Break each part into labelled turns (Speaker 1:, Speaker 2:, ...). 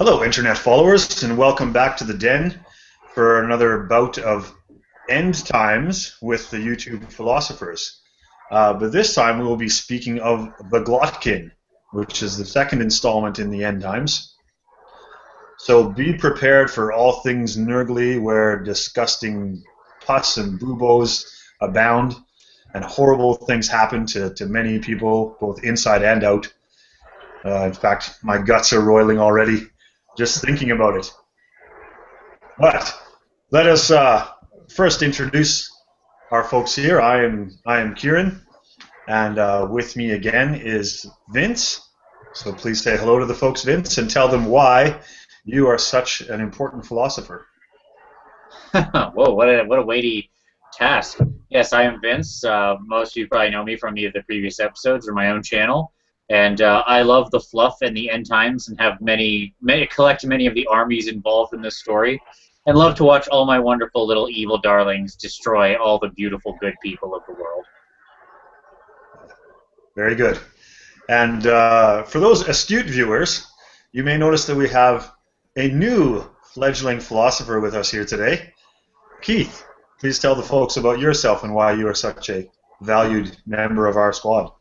Speaker 1: Hello, Internet followers, and welcome back to the Den for another bout of End Times with the YouTube philosophers. But this time we will be speaking of the Glottkin, which is the second installment in the End Times. So be prepared for all things nurgly, where disgusting pus and buboes abound, and horrible things happen to many people, both inside and out. In fact, my guts are roiling already just thinking about it. But let us first introduce our folks here. I am Kieran, and with me again is Vince. So please say hello to the folks, Vince, and tell them why you are such an important philosopher.
Speaker 2: Whoa, what a weighty task. Yes, I am Vince. Most of you probably know me from either the previous episodes or my own channel. And I love the fluff and the end times, and have collect many of the armies involved in this story, and love to watch all my wonderful little evil darlings destroy all the beautiful good people of the world.
Speaker 1: Very good. And for those astute viewers, you may notice that we have a new fledgling philosopher with us here today. Keith, please tell the folks about yourself and why you are such a valued member of our squad.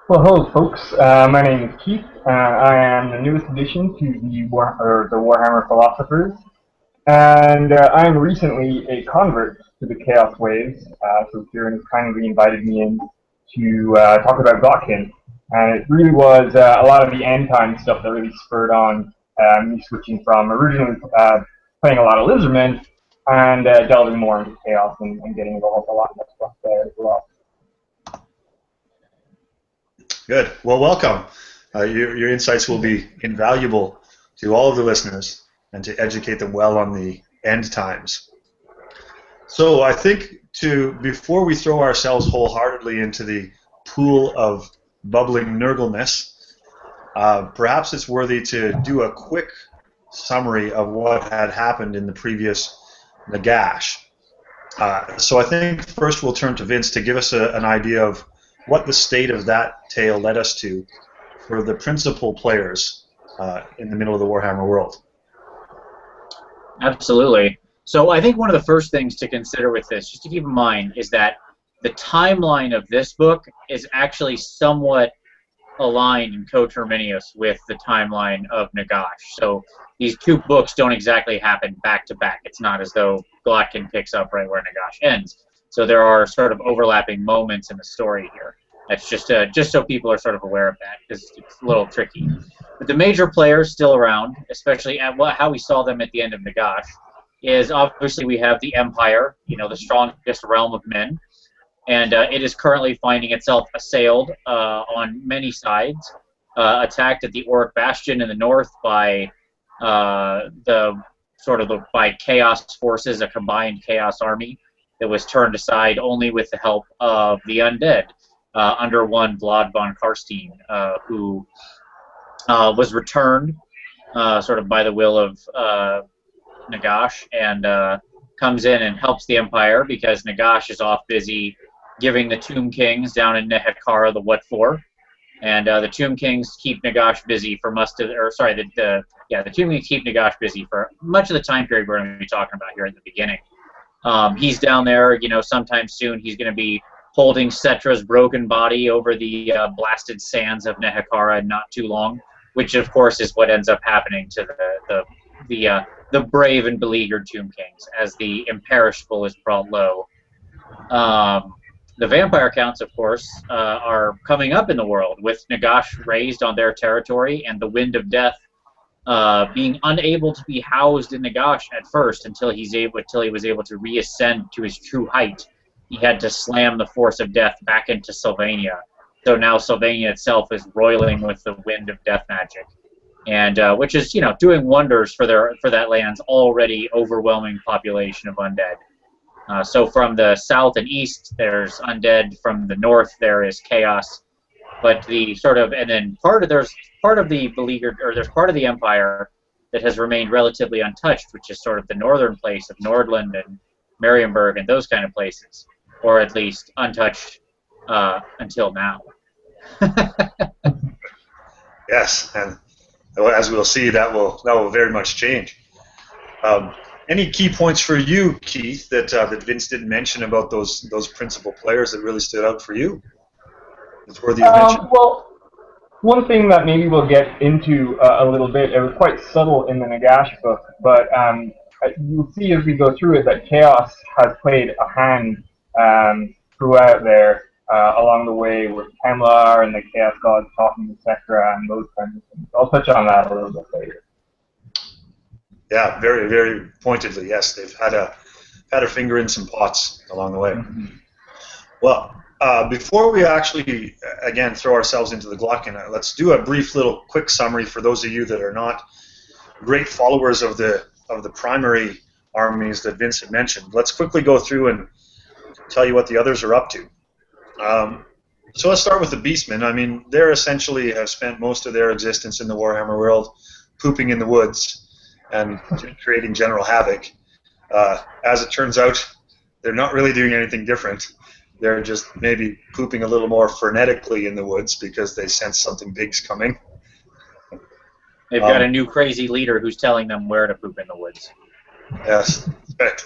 Speaker 3: Well, hello, folks. My name is Keith. I am the newest addition to the Warhammer philosophers, and I am recently a convert to the Chaos Waves. So Kieran has kindly invited me in to talk about Glottkin, and it really was a lot of the end time stuff that really spurred on me switching from originally playing a lot of Lizardmen and delving more into Chaos and getting involved a lot in that stuff there as well.
Speaker 1: Good. Well, welcome. Your insights will be invaluable to all of the listeners and to educate them well on the end times. So I think before we throw ourselves wholeheartedly into the pool of bubbling nurgleness, perhaps it's worthy to do a quick summary of what had happened in the previous Nagash. So I think first we'll turn to Vince to give us an idea of what the state of that tale led us to for the principal players in the middle of the Warhammer world.
Speaker 2: Absolutely. So I think one of the first things to consider with this, just to keep in mind, is that the timeline of this book is actually somewhat aligned and coterminous with the timeline of Nagash. So these two books don't exactly happen back to back. It's not as though Glottkin picks up right where Nagash ends. So there are sort of overlapping moments in the story here. That's just so people are sort of aware of that, because it's a little tricky. But the major players still around, especially at how we saw them at the end of Nagash, is obviously we have the Empire, the strongest realm of men, and it is currently finding itself assailed on many sides, attacked at the Auric Bastion in the north by by Chaos forces, a combined Chaos army that was turned aside only with the help of the undead, under one Vlad von Karstein, who was returned sort of by the will of Nagash, and comes in and helps the Empire because Nagash is off busy giving the Tomb Kings down in Nehekara the what for, and the Tomb Kings keep Nagash busy for the Tomb Kings keep Nagash busy for much of the time period we're going to be talking about here at the beginning. He's down there, sometime soon he's going to be holding Cetra's broken body over the blasted sands of Nehekara in not too long, which of course is what ends up happening to the brave and beleaguered Tomb Kings as the imperishable is brought low. The vampire counts, of course, are coming up in the world, with Nagash raised on their territory and the Wind of Death being unable to be housed in Nagash at first until he was able to reascend to his true height. He had to slam the Force of Death back into Sylvania. So now Sylvania itself is roiling with the Wind of Death magic, and which is doing wonders for that land's already overwhelming population of undead. So from the south and east there's undead. From the north there is chaos. But there's part of the beleaguered, or there's part of the Empire that has remained relatively untouched, which is sort of the northern place of Nordland and Marienburg and those kind of places, or at least untouched until now.
Speaker 1: Yes, and as we'll see, that will very much change. Any key points for you, Keith, that Vince didn't mention about those principal players that really stood out for you? It's worthy of mention.
Speaker 3: Well, one thing that maybe we'll get into a little bit, it was quite subtle in the Nagash book, but you'll see as we go through it that Chaos has played a hand throughout there along the way with Kemlar and the Chaos Gods talking to Sekra and those kinds of things. I'll touch on that a little bit later.
Speaker 1: Yeah, very, very pointedly, yes. They've had a finger in some pots along the way. Mm-hmm. Well, before we actually, again, throw ourselves into the Glottkin, let's do a brief little quick summary for those of you that are not great followers of the primary armies that Vince had mentioned. Let's quickly go through and tell you what the others are up to. So let's start with the Beastmen. I mean, they're essentially have spent most of their existence in the Warhammer world pooping in the woods and creating general havoc. As it turns out, they're not really doing anything different. They're just maybe pooping a little more frenetically in the woods because they sense something big's coming.
Speaker 2: They've got a new crazy leader who's telling them where to poop in the woods.
Speaker 1: Yes, right.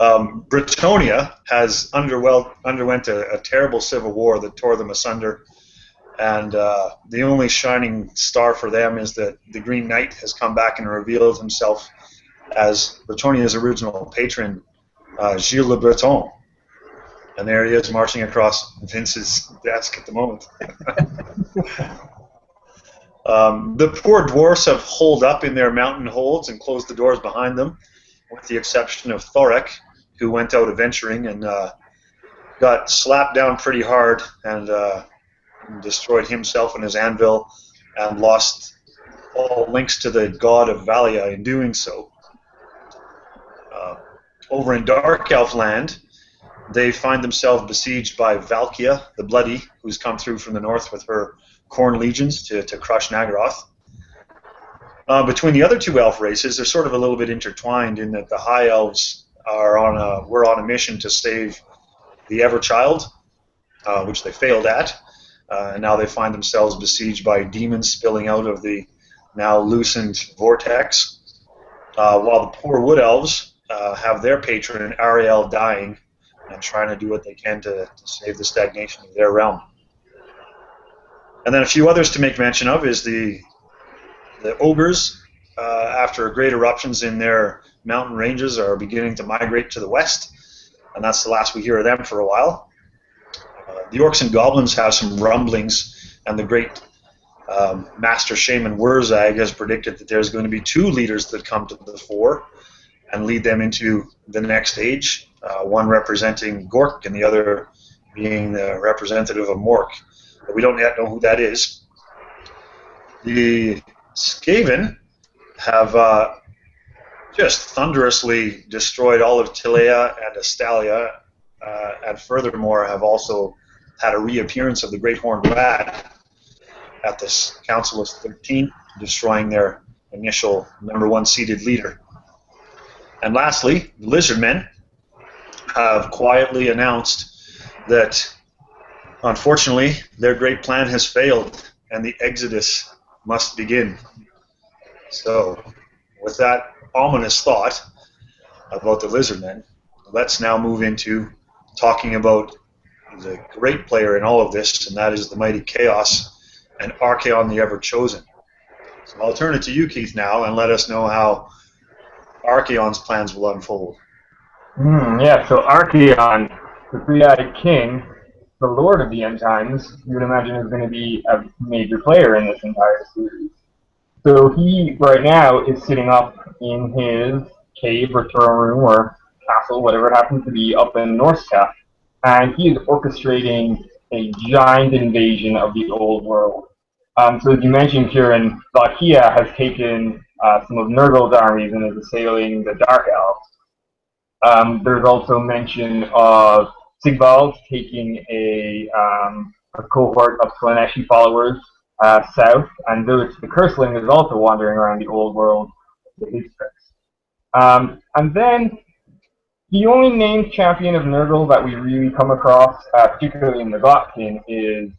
Speaker 1: Bretonnia has underwent a terrible civil war that tore them asunder. And the only shining star for them is that the Green Knight has come back and revealed himself as Bretonnia's original patron, Gilles Le Breton. And there he is marching across Vince's desk at the moment. The poor dwarfs have holed up in their mountain holds and closed the doors behind them, with the exception of Thorek, who went out adventuring and got slapped down pretty hard and destroyed himself and his anvil and lost all links to the god of Valia in doing so. Over in Dark Elf land, they find themselves besieged by Valkia the Bloody, who's come through from the north with her Khorne legions to crush Nagaroth. Between the other two elf races, they're sort of a little bit intertwined in that the High Elves were on a mission to save the Everchild, which they failed at. And now they find themselves besieged by demons spilling out of the now loosened vortex, while the poor Wood Elves have their patron Ariel dying and trying to do what they can to save the stagnation of their realm. And then a few others to make mention of is the Ogres, after great eruptions in their mountain ranges, are beginning to migrate to the west, and that's the last we hear of them for a while. The Orcs and Goblins have some rumblings, and the great Master Shaman Wurzag has predicted that there's going to be two leaders that come to the fore and lead them into the next age, one representing Gork and the other being the representative of Mork. But we don't yet know who that is. The Skaven have just thunderously destroyed all of Tilea and Astalia, and furthermore have also had a reappearance of the Great Horned Rat at this Council of 13, destroying their initial #1 seated leader. And lastly, the Lizardmen have quietly announced that, unfortunately, their great plan has failed and the Exodus must begin. So, with that ominous thought about the Lizardmen, let's now move into talking about the great player in all of this, and that is the mighty Chaos and Archaon the Ever-Chosen. So I'll turn it to you, Keith, now, and let us know how Archaon's plans will unfold.
Speaker 3: Yeah, so Archaon, the three-eyed king, the lord of the End Times, you would imagine is going to be a major player in this entire series. So he, right now, is sitting up in his cave or throne room or castle, whatever it happens to be, up in Norska, and he is orchestrating a giant invasion of the old world. So as you mentioned, Kieran, Valkia has taken some of Nurgle's armies and is assailing the Dark Elves. There's also mention of Sigvald taking a cohort of Slaneshi followers south, and the Curseling is also wandering around the old world with his tricks. And then the only named champion of Nurgle that we really come across, particularly in the Glottkin, is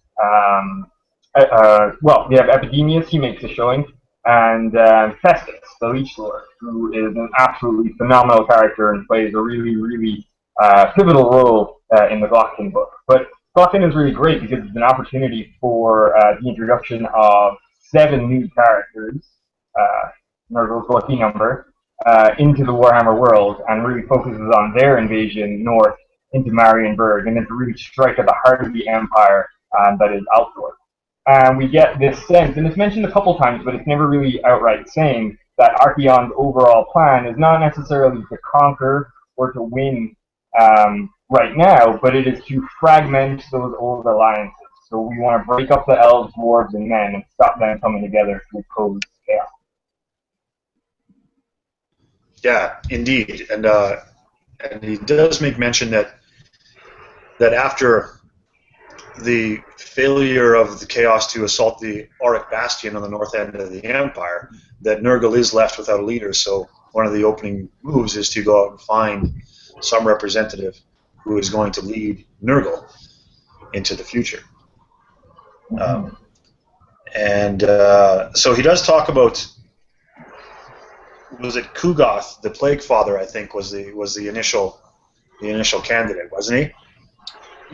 Speaker 3: well, we have Epidemius. He makes a showing. and Festus, the Leech Lord, who is an absolutely phenomenal character and plays a really pivotal role in the Glottkin book. But Glottkin is really great because it's an opportunity for the introduction of 7 new characters, Nurgle's lucky number, into the Warhammer world, and really focuses on their invasion north into Marienburg, and then to really strike at the heart of the Empire that is Altdorf. And we get this sense, and it's mentioned a couple times, but it's never really outright saying that Archaon's overall plan is not necessarily to conquer or to win right now, but it is to fragment those old alliances. So we want to break up the elves, dwarves, and men and stop them coming together to oppose chaos.
Speaker 1: Yeah, indeed, and he does make mention that after the failure of the Chaos to assault the Auric Bastion on the north end of the Empire, that Nurgle is left without a leader. So one of the opening moves is to go out and find some representative who is going to lead Nurgle into the future. So he does talk about, was it Kugoth, the Plague Father? I think was the initial candidate, wasn't he?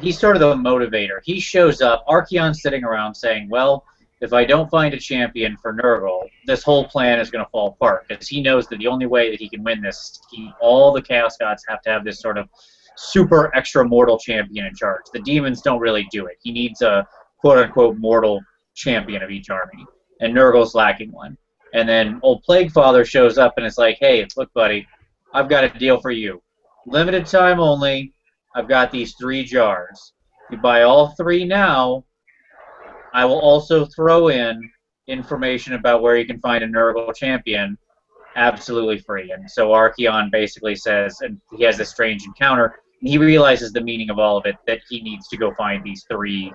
Speaker 2: He's sort of the motivator. He shows up, Archaon's sitting around saying, well, if I don't find a champion for Nurgle, this whole plan is going to fall apart, because he knows that the only way that he can win this, all the Chaos Gods have to have this sort of super extra mortal champion in charge. The demons don't really do it. He needs a quote-unquote mortal champion of each army, and Nurgle's lacking one. And then old Plague Father shows up and it's like, hey, look, buddy, I've got a deal for you. Limited time only. I've got these 3 jars. If you buy all 3 now, I will also throw in information about where you can find a Nurgle champion absolutely free. And so Archaon basically says, and he has this strange encounter, and he realizes the meaning of all of it, that he needs to go find these 3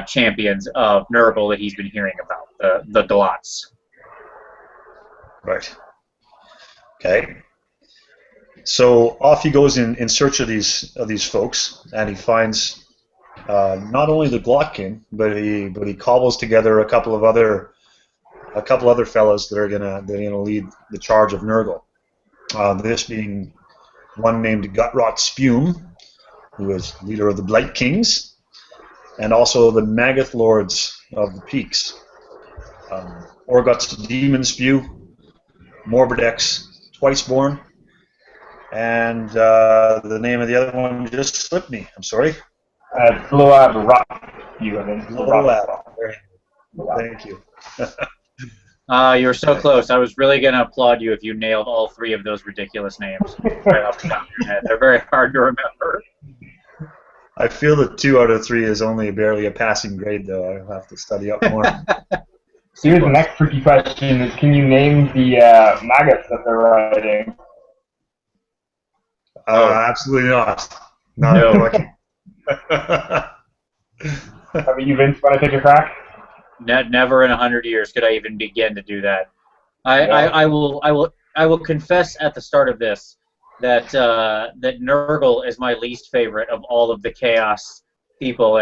Speaker 2: champions of Nurgle that he's been hearing about, the Glotts.
Speaker 1: Right. Okay. So off he goes in search of these folks, and he finds not only the Glottkin, but he cobbles together a couple of other fellows that are gonna lead the charge of Nurgle. This being one named Gutrot Spume, who is leader of the Blight Kings, and also the Magath Lords of the Peaks. Orgut's Demon Spew, Morbidex Twiceborn, and the name of the other one just slipped me. I'm sorry.
Speaker 3: Gloab Rock. You have
Speaker 1: Gloab. Thank you.
Speaker 2: You're so close. I was really going to applaud you if you nailed all 3 of those ridiculous names right off the top of your head. They're very hard to remember.
Speaker 1: I feel that 2 out of 3 is only barely a passing grade, though. I'll have to study up more.
Speaker 3: Here's the next tricky question: is can you name the maggots that they're riding?
Speaker 1: Absolutely not.
Speaker 2: No.
Speaker 1: Lucky.
Speaker 3: Have you, Vince, want to take a crack?
Speaker 2: Never in 100 years could I even begin to do that. I will confess at the start of this that that Nurgle is my least favorite of all of the Chaos people,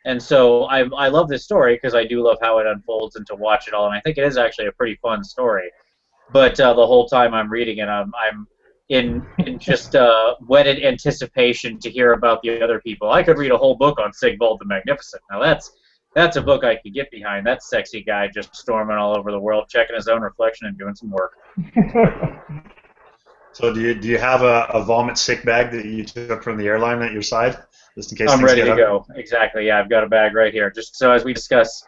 Speaker 2: and so I love this story because I do love how it unfolds and to watch it all, and I think it is actually a pretty fun story. But the whole time I'm reading it, I'm in just wedded anticipation to hear about the other people. I could read a whole book on Sigvald the Magnificent. Now that's a book I could get behind. That sexy guy just storming all over the world, checking his own reflection and doing some work.
Speaker 1: So do you have a vomit sick bag that you took from the airline at your side, just in case?
Speaker 2: I'm ready to go. Exactly. Yeah, I've got a bag right here. Just so as we discuss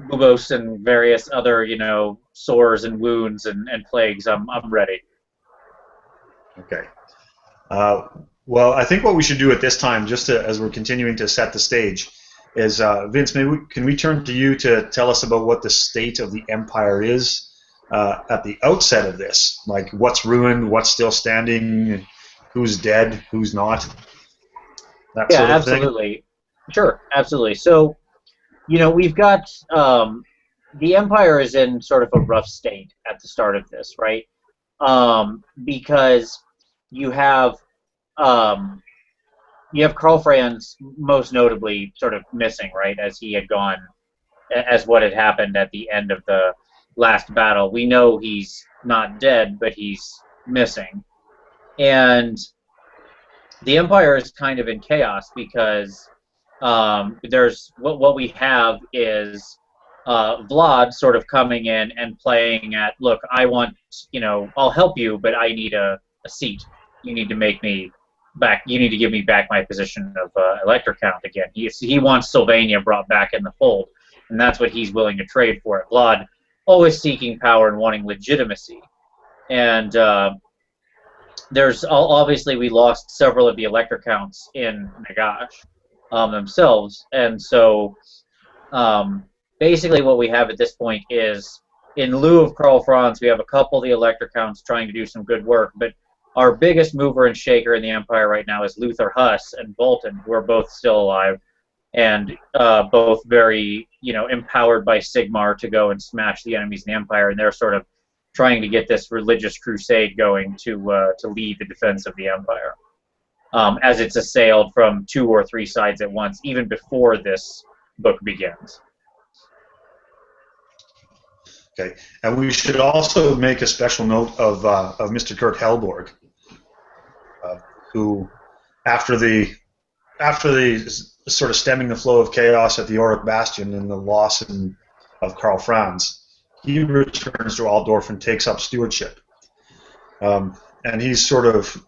Speaker 2: buboes and various other, sores and wounds and plagues, I'm ready.
Speaker 1: Okay. Well, I think what we should do at this time, just as we're continuing to set the stage, is Vince, can we turn to you to tell us about what the state of the Empire is at the outset of this? Like, what's ruined, what's still standing, who's dead, who's not? That sort of
Speaker 2: absolutely.
Speaker 1: Thing.
Speaker 2: Sure, absolutely. So, we've got the Empire is in sort of a rough state at the start of this, right? Because you have Karl Franz most notably sort of missing, right, as he had gone, as what had happened at the end of the last battle. We know he's not dead, but he's missing. And the Empire is kind of in chaos because there's what we have is Vlad sort of coming in and playing at, look, I want, I'll help you, but I need a seat. You need to make me back. You need to give me back my position of Elector Count again. He wants Sylvania brought back in the fold, and that's what he's willing to trade for it. Vlad always seeking power and wanting legitimacy. And there's obviously we lost several of the Elector Counts in Nagash themselves, and so basically what we have at this point is, in lieu of Karl Franz, we have a couple of the Elector Counts trying to do some good work, but our biggest mover and shaker in the Empire right now is Luther Huss and Bolton, who are both still alive, and both very, empowered by Sigmar to go and smash the enemies in the Empire, and they're sort of trying to get this religious crusade going to lead the defense of the Empire, as it's assailed from 2 or 3 sides at once, even before this book begins.
Speaker 1: Okay, and we should also make a special note of Mr. Kurt Helborg, who, after the sort of stemming the flow of chaos at the Auric Bastion and the loss of Karl Franz, he returns to Altdorf and takes up stewardship. And he's sort of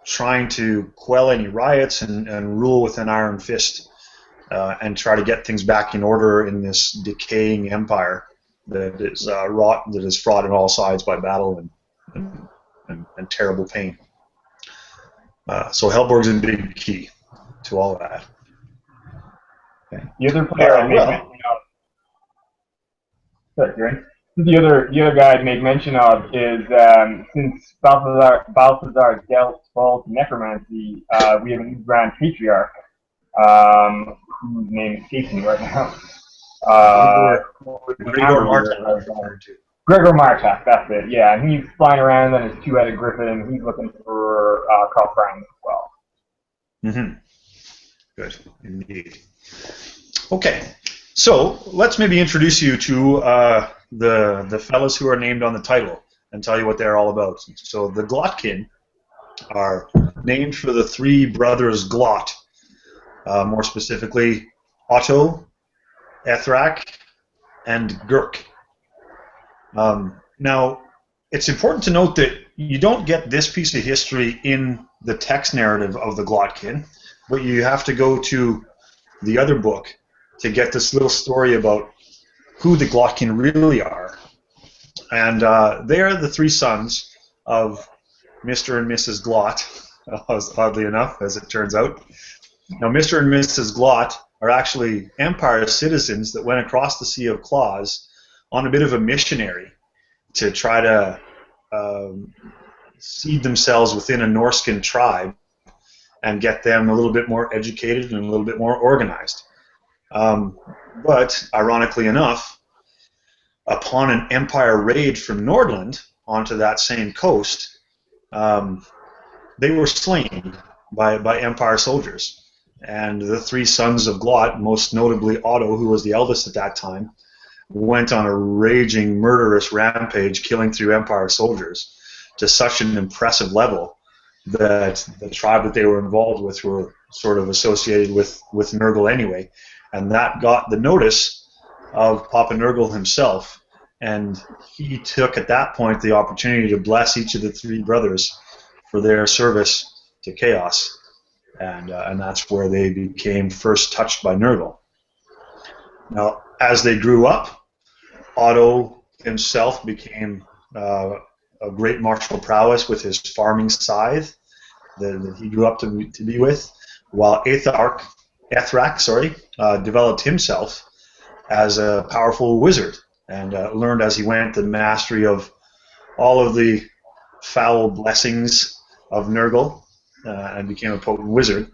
Speaker 1: trying to quell any riots and rule with an iron fist and try to get things back in order in this decaying empire that is fraught on all sides by battle and terrible pain. So Helborg's a big key to all of that.
Speaker 3: Okay. The other player I made mention of. Sorry, Kieran. The other guy I'd make mention of is since Balthazar Delft's fall to necromancy, we have a new Grand Patriarch, whose name escapes me right now.
Speaker 1: Gregor Martak.
Speaker 3: Gregor Martak, that's it, yeah. And he's flying around on his 2-headed griffin. He's looking for Karl Franz as well.
Speaker 1: Mm-hmm. Good, indeed. Okay, so let's maybe introduce you to the fellas who are named on the title and tell you what they're all about. So the Glottkin are named for the 3 brothers Glott, more specifically Otto, Ethrak, and Gurk. Now, it's important to note that you don't get this piece of history in the text narrative of the Glottkin, but you have to go to the other book to get this little story about who the Glottkin really are. And they are the 3 sons of Mr. and Mrs. Glott, oddly enough, as it turns out. Now, Mr. and Mrs. Glott are actually Empire citizens that went across the Sea of Claws on a bit of a missionary to try to seed themselves within a Norscan tribe and get them a little bit more educated and a little bit more organized. But, ironically enough, upon an Empire raid from Nordland onto that same coast, they were slain by Empire soldiers. And the 3 sons of Glott, most notably Otto, who was the eldest at that time, went on a raging, murderous rampage, killing through Empire soldiers to such an impressive level that the tribe that they were involved with were sort of associated with Nurgle anyway. And that got the notice of Papa Nurgle himself, and he took at that point the opportunity to bless each of the 3 brothers for their service to Chaos. And that's where they became first touched by Nurgle. Now, as they grew up, Otto himself became a great martial prowess with his farming scythe that he grew up to be with, while Ethrak developed himself as a powerful wizard and learned as he went the mastery of all of the foul blessings of Nurgle. And became a potent wizard,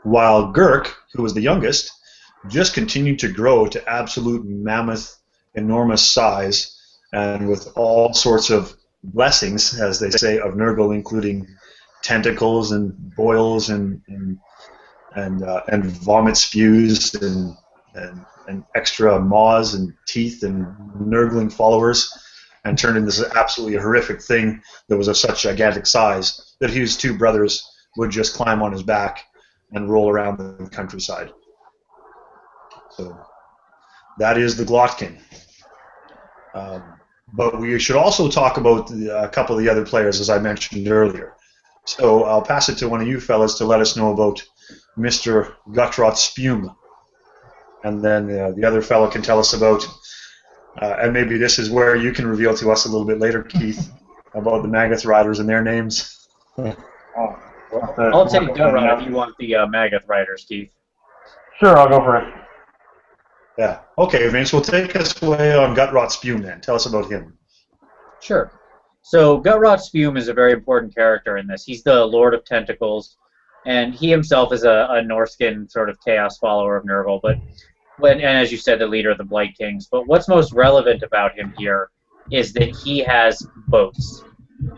Speaker 1: while Gurk, who was the youngest, just continued to grow to absolute mammoth, enormous size, and with all sorts of blessings, as they say, of Nurgle, including tentacles and boils and vomit spews and and extra maws and teeth and nurgling followers, and turned into this absolutely horrific thing that was of such gigantic size that his two brothers would just climb on his back and roll around the countryside. So that is the Glottkin. But we should also talk about a couple of the other players, as I mentioned earlier. So I'll pass it to one of you fellas to let us know about Mr. Guttrot Spume. And then the other fellow can tell us about, and maybe this is where you can reveal to us a little bit later, Keith, about the Magath Riders and their names.
Speaker 2: I'll take Guttrot if you want the Magath Riders, Keith.
Speaker 3: Sure, I'll go for it.
Speaker 1: Yeah. Okay, Vince, well, take us away on Guttrot Spume then. Tell us about him.
Speaker 2: Sure. So Guttrot Spume is a very important character in this. He's the Lord of Tentacles, and he himself is a Norskin sort of chaos follower of Nurgle, and as you said, the leader of the Blight Kings. But what's most relevant about him here is that he has boats.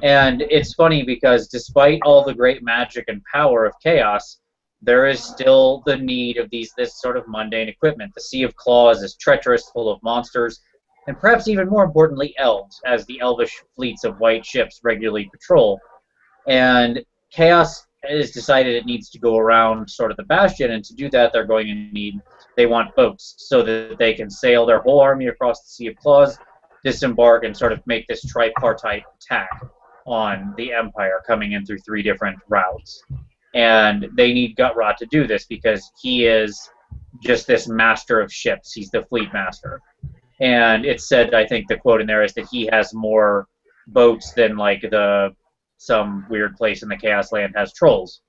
Speaker 2: And it's funny because despite all the great magic and power of chaos, there is still the need of this sort of mundane equipment. The Sea of Claws is treacherous, full of monsters, and perhaps even more importantly, elves, as the elvish fleets of white ships regularly patrol. And chaos has decided it needs to go around sort of the bastion, and to do that they want boats so that they can sail their whole army across the Sea of Claws, disembark, and sort of make this tripartite attack on the Empire, coming in through 3 different routes. And they need Guttrot to do this because he is just this master of ships. He's the fleet master. And it said, I think the quote in there is that he has more boats than like some weird place in the Chaos Land has trolls.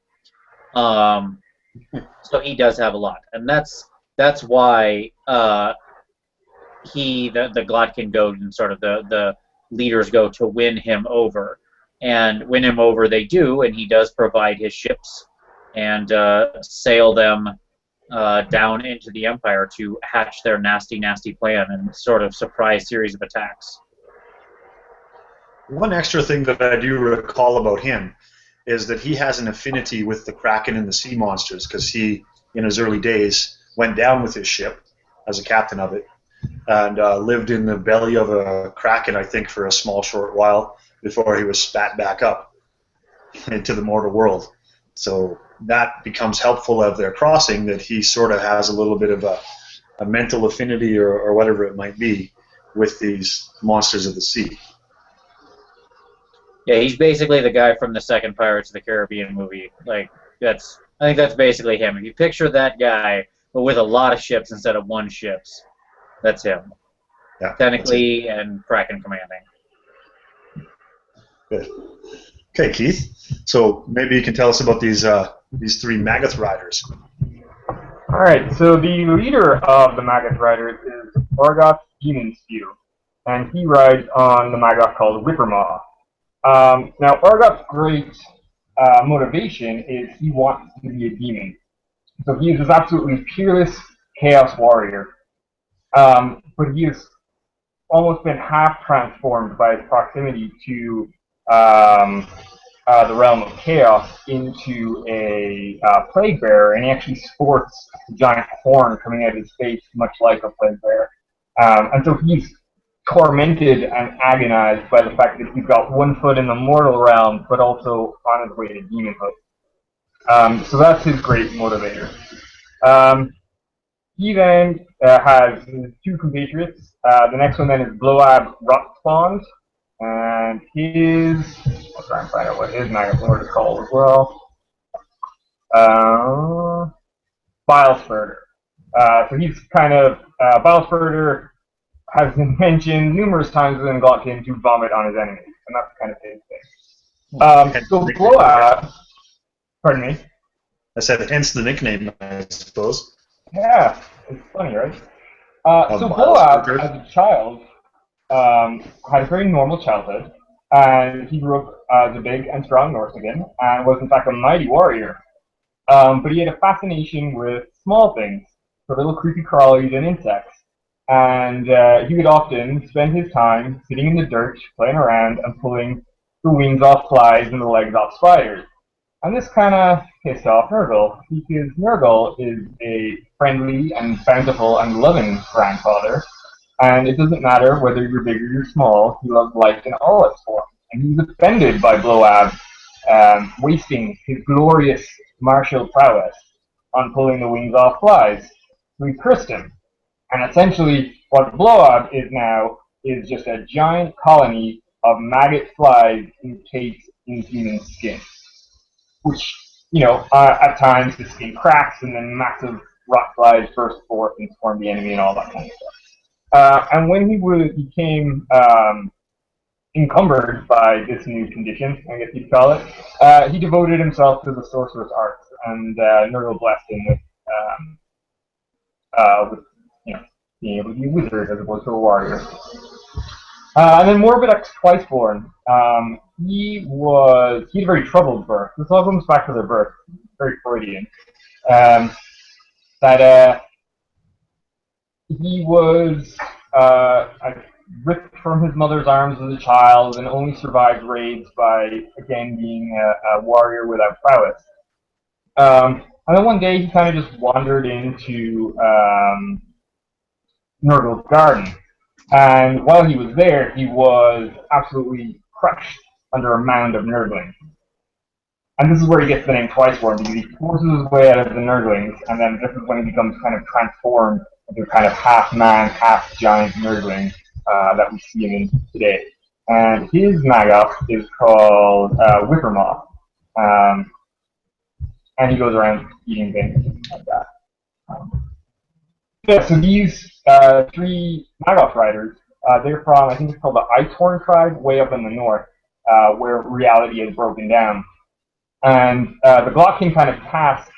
Speaker 2: So he does have a lot, and that's why the Glottkin go and sort of the leaders go to win him over. And win him over they do, and he does provide his ships and sail them down into the Empire to hatch their nasty, nasty plan and sort of surprise series of attacks.
Speaker 1: One extra thing that I do recall about him is that he has an affinity with the Kraken and the sea monsters, because he, in his early days, went down with his ship as a captain of it and lived in the belly of a Kraken, I think, for a small, short while, before he was spat back up into the mortal world. So that becomes helpful of their crossing, that he sort of has a little bit of a mental affinity or whatever it might be with these monsters of the sea.
Speaker 2: Yeah, he's basically the guy from the second Pirates of the Caribbean movie. I think that's basically him. If you picture that guy, but with a lot of ships instead of one ships, that's him.
Speaker 1: Yeah,
Speaker 2: technically, and Kraken commanding.
Speaker 1: Good. Okay, Keith. So maybe you can tell us about these 3 Magath Riders.
Speaker 3: All right. So the leader of the Magath Riders is Orgoth Demon Spew, and he rides on the Magath called Whippermaw. Now, Orgoth's great motivation is he wants to be a demon. So he is this absolutely peerless chaos warrior, but he has almost been half transformed by his proximity to the realm of chaos into a plague bearer, and he actually sports a giant horn coming out of his face, much like a plague bearer. And so he's tormented and agonized by the fact that he's got one foot in the mortal realm, but also on his way to demonhood. So that's his great motivator. He then has his 2 compatriots. The next one then is Bloab Rotspawn, and I'll try and find out what his Magath Lord is called as well. Bilespurter. So he's kind of, Bilespurter has been mentioned numerous times within Glottkin to vomit on his enemies, and that's kind of his thing. So Bloab, pardon me?
Speaker 1: I said hence the nickname, I suppose.
Speaker 3: Yeah, it's funny, right? So Bloab, as a child, had a very normal childhood, and he grew up as a big and strong Norseman, and was in fact a mighty warrior. But he had a fascination with small things, so little creepy crawlies and insects. And he would often spend his time sitting in the dirt, playing around, and pulling the wings off flies and the legs off spiders. And this kind of pissed off Nurgle, because Nurgle is a friendly and bountiful and loving grandfather, and it doesn't matter whether you're big or you're small, he loves life in all its forms. And he was offended by Bloab wasting his glorious martial prowess on pulling the wings off flies. So he cursed him. And essentially, what Bloab is now is just a giant colony of maggot flies encased in human skin. Which, at times the skin cracks and then massive rock flies burst forth and swarm the enemy and all that kind of stuff. And when he became encumbered by this new condition, I guess you'd call it, he devoted himself to the sorcerer's arts, and Nurgle blessed him with being able to be a wizard as opposed to a warrior. And then Morbidex Twiceborn, he had a very troubled birth. This all comes back to their birth, very Freudian. He was ripped from his mother's arms as a child and only survived raids by, again, being a warrior without prowess. And then one day he kind of just wandered into Nurgle's garden. And while he was there, he was absolutely crushed under a mound of Nurglings. And this is where he gets the name Twiceborn, because he forces his way out of the Nurglings, and then this is when he becomes kind of transformed into kind of half-man, half-giant Nurgling that we see him in today. And his Magoth is called Whippermoth. And he goes around eating things like that. So these three Magoth riders, they're from, I think it's called the Icehorn tribe, way up in the north, where reality is broken down. And the Glottkin kind of tasked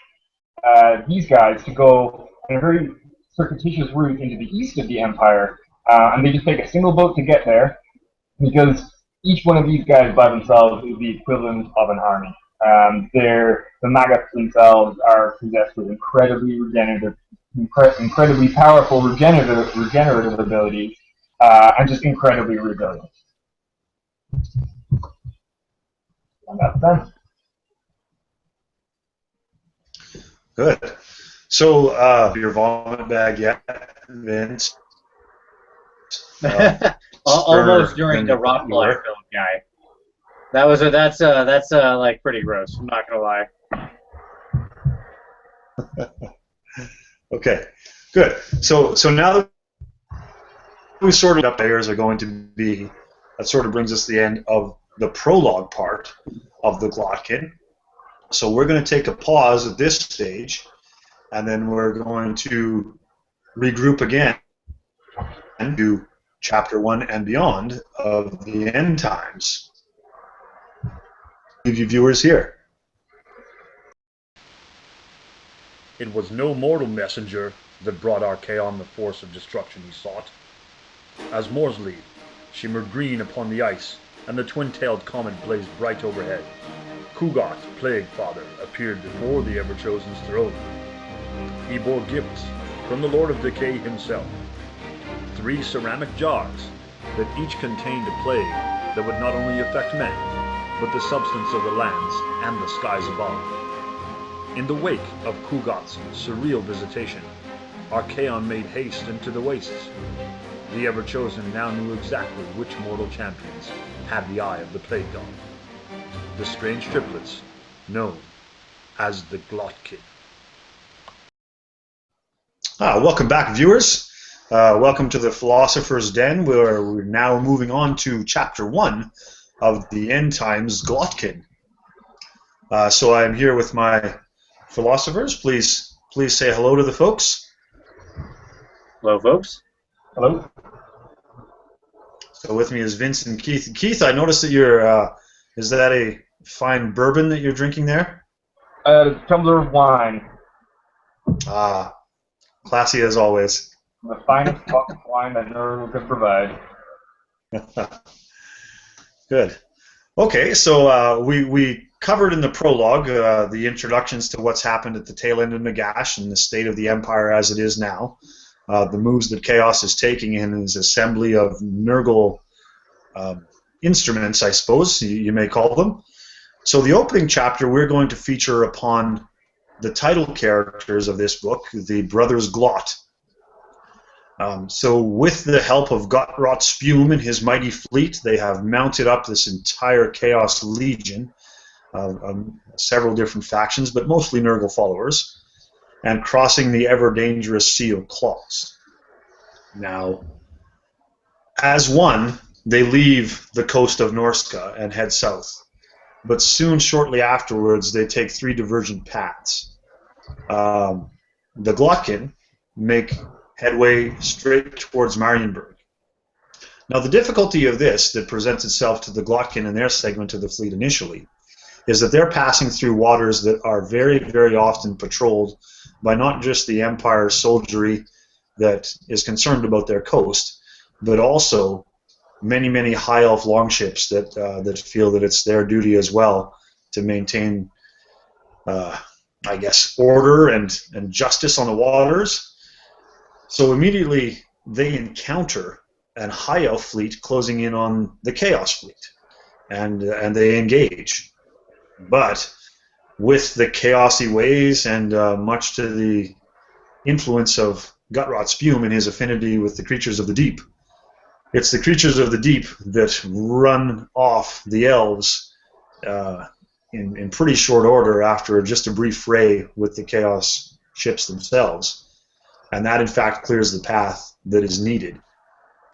Speaker 3: these guys to go on a very circuitous route into the east of the Empire, and they just take a single boat to get there, because each one of these guys by themselves is the equivalent of an army. The Magoths themselves are possessed with incredibly powerful regenerative abilities, and just incredibly resilient. And that's them.
Speaker 1: Good. So, your vomit bag yet, Vince?
Speaker 2: Almost during the rock fly film guy. That's like pretty gross. I'm not gonna lie.
Speaker 1: Okay, good. So now that we sorted up players are going to be, that sort of brings us to the end of the prologue part of the Glottkin. So we're going to take a pause at this stage, and then we're going to regroup again and do Chapter 1 and beyond of the End Times. Leave you viewers here.
Speaker 4: It was no mortal messenger that brought Archaon the force of destruction he sought. As Morsley shimmered green upon the ice, and the twin-tailed comet blazed bright overhead, Kugot, Plague Father, appeared before the Ever-Chosen's throne. He bore gifts from the Lord of Decay himself, 3 ceramic jars that each contained a plague that would not only affect men, but the substance of the lands and the skies above. In the wake of Kugot's surreal visitation, Archaon made haste into the wastes. The Ever-Chosen now knew exactly which mortal champions had the eye of the Plague God. The strange triplets, known as the Glottkin.
Speaker 1: Welcome back, viewers. Welcome to the Philosopher's Den, where we're now moving on to Chapter 1 of the End Times Glottkin. So I'm here with my philosophers. Please say hello to the folks.
Speaker 2: Hello, folks.
Speaker 3: Hello?
Speaker 1: So with me is Vince and Keith. Keith, I noticed that you're, is that a fine bourbon that you're drinking there?
Speaker 3: Tumbler of wine.
Speaker 1: Classy as always.
Speaker 3: The finest box of wine that Nurgle could provide.
Speaker 1: Good. Okay, so we covered in the prologue the introductions to what's happened at the tail end of Nagash and the state of the Empire as it is now. The moves that Chaos is taking in his assembly of Nurgle instruments, I suppose you may call them. So the opening chapter, we're going to feature upon the title characters of this book, the brothers Glott. So with the help of Gottrot Spume and his mighty fleet, they have mounted up this entire Chaos Legion, several different factions, but mostly Nurgle followers, and crossing the ever-dangerous Sea of Claws. Now, as one, they leave the coast of Norska and head south, but soon, shortly afterwards, they take 3 divergent paths. The Glottkin make headway straight towards Marienburg. Now, the difficulty of this that presents itself to the Glottkin and their segment of the fleet initially is that they're passing through waters that are very, very often patrolled by not just the Empire soldiery that is concerned about their coast, but also many, many high elf longships that feel that it's their duty as well to maintain, I guess, order and justice on the waters. So immediately they encounter a high elf fleet closing in on the Chaos fleet, and they engage. But with the chaosy ways and much to the influence of Guttrot Spume and his affinity with the creatures of the deep, it's the creatures of the deep that run off the elves in pretty short order after just a brief fray with the Chaos ships themselves. And that, in fact, clears the path that is needed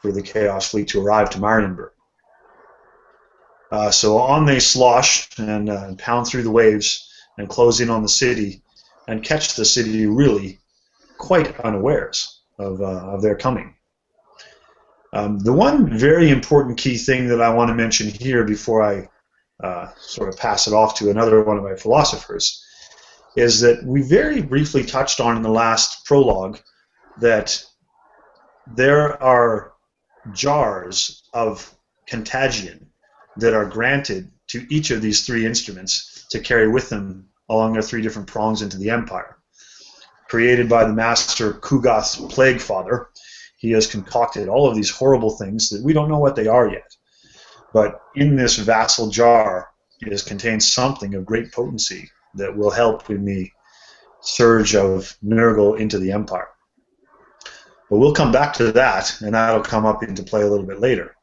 Speaker 1: for the Chaos fleet to arrive to Marienburg. So on they slosh and pound through the waves and close in on the city and catch the city really quite unawares of their coming. The one very important key thing that I want to mention here before I sort of pass it off to another one of my philosophers is that we very briefly touched on in the last prologue that there are jars of contagion that are granted to each of these 3 instruments to carry with them along their 3 different prongs into the Empire. Created by the master Kugath's Plague Father, he has concocted all of these horrible things that we don't know what they are yet. But in this vassal jar contains something of great potency that will help in the surge of Nurgle into the Empire. But we'll come back to that, and that'll come up into play a little bit later.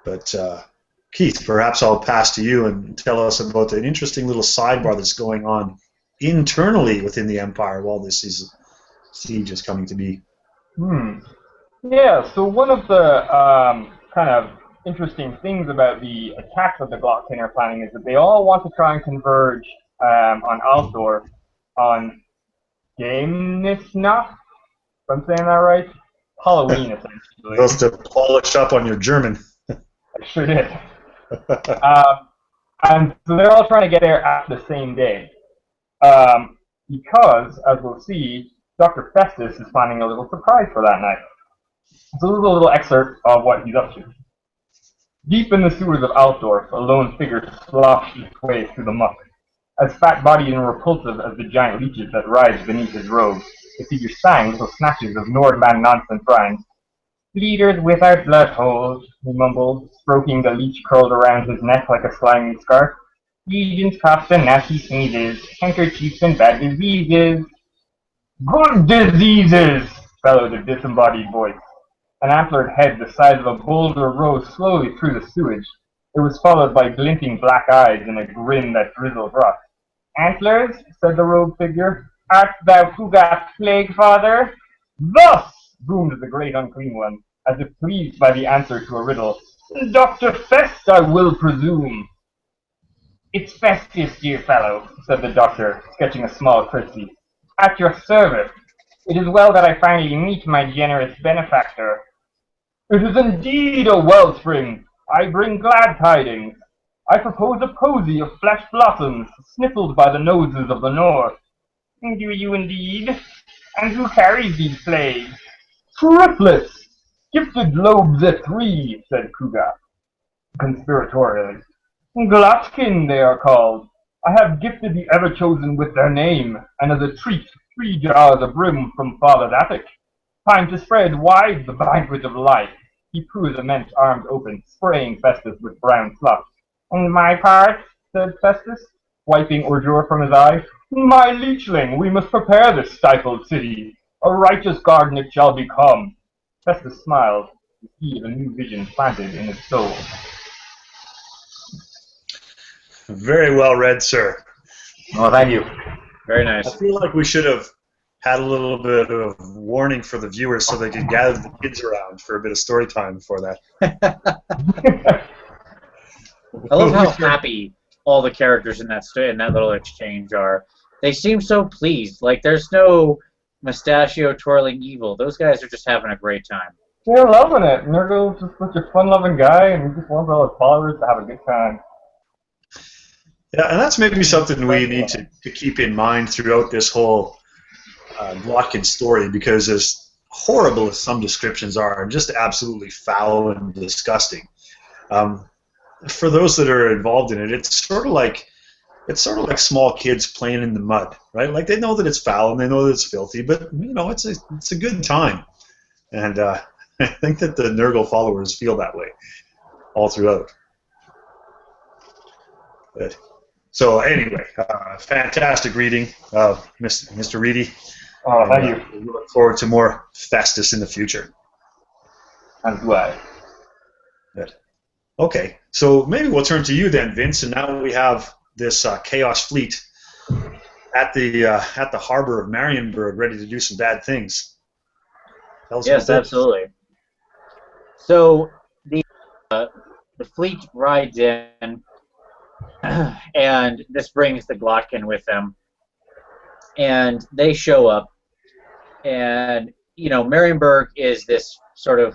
Speaker 1: But Keith, perhaps I'll pass to you and tell us about an interesting little sidebar that's going on internally within the Empire while this siege is coming to be.
Speaker 3: Yeah, so one of the kind of interesting things about the attack that the Glottkin are planning is that they all want to try and converge on Altdorf on Gamnisnacht, if I'm saying that right. Halloween, essentially.
Speaker 1: Supposed to polish up on your German.
Speaker 3: I sure did. And so they're all trying to get there at the same day. Because, as we'll see, Dr. Festus is planning a little surprise for that night. So this is a little excerpt of what he's up to. Deep in the sewers of Altdorf, a lone figure sloshed its way through the muck. As fat-bodied and repulsive as the giant leeches that writhed beneath his robe, the figure sang little snatches of Nordman nonsense rhymes. Leaders without blood holes, he mumbled, stroking the leech curled around his neck like a slimy scarf. Legions, coughs, and nasty sneezes, handkerchiefs and bad diseases. Good diseases, bellowed a disembodied voice. An antlered head the size of a boulder rose slowly through the sewage. It was followed by glinting black eyes and a grin that drizzled rust. Antlers, said the robed figure, art thou Kugath's Plague Father? Thus, boomed the great unclean one, as if pleased by the answer to a riddle. Dr. Fest, I will presume. It's Festus, dear fellow, said the doctor, sketching a small curtsy. At your service. It is well that I finally meet my generous benefactor. It is indeed a wellspring. I bring glad tidings. I propose a posy of flesh blossoms, sniffled by the noses of the north. Do you indeed? And who carries these plagues? Triplets! Gifted lobes at 3, said Kugath, conspiratorially. Glottkin, they are called. I have gifted the Ever-Chosen with their name, and as a treat, 3 jars of brim from Father's attic. Time to spread wide the banquet of life. He threw his immense arms open, spraying Festus with brown fluff. On my part, said Festus, wiping ordure from his eye. My leechling, we must prepare this stifled city. A righteous garden it shall become. Festus smiled to see a new vision planted in his soul.
Speaker 1: Very well read, sir.
Speaker 3: Oh, thank you.
Speaker 2: Very
Speaker 1: I
Speaker 2: nice.
Speaker 1: feel like we should have had a little bit of warning for the viewers so they could gather the kids around for a bit of story time before that.
Speaker 2: I love how happy all the characters in that little exchange are. They seem so pleased. Like there's no mustachio twirling evil. Those guys are just having a great time.
Speaker 3: They're loving it. Nurgle's just such a fun-loving guy, and he just wants all his followers to have a good time.
Speaker 1: Yeah, and that's maybe something we need to keep in mind throughout this whole Glottkin story, because as horrible as some descriptions are, and just absolutely foul and disgusting, for those that are involved in it, it's sort of like small kids playing in the mud, right? Like they know that it's foul and they know that it's filthy, but it's a good time, and I think that the Nurgle followers feel that way all throughout. But, so anyway, fantastic reading, Mr. Reedy.
Speaker 3: Oh, thank you.
Speaker 1: We look forward to more Festus in the future.
Speaker 3: And do I.
Speaker 1: Good. Okay, so maybe we'll turn to you then, Vince, and now we have this Chaos Fleet at the harbor of Marienburg, ready to do some bad things.
Speaker 2: Yes, absolutely. So the fleet rides in, and this brings the Glottkin with them, and they show up, and Marienburg is this sort of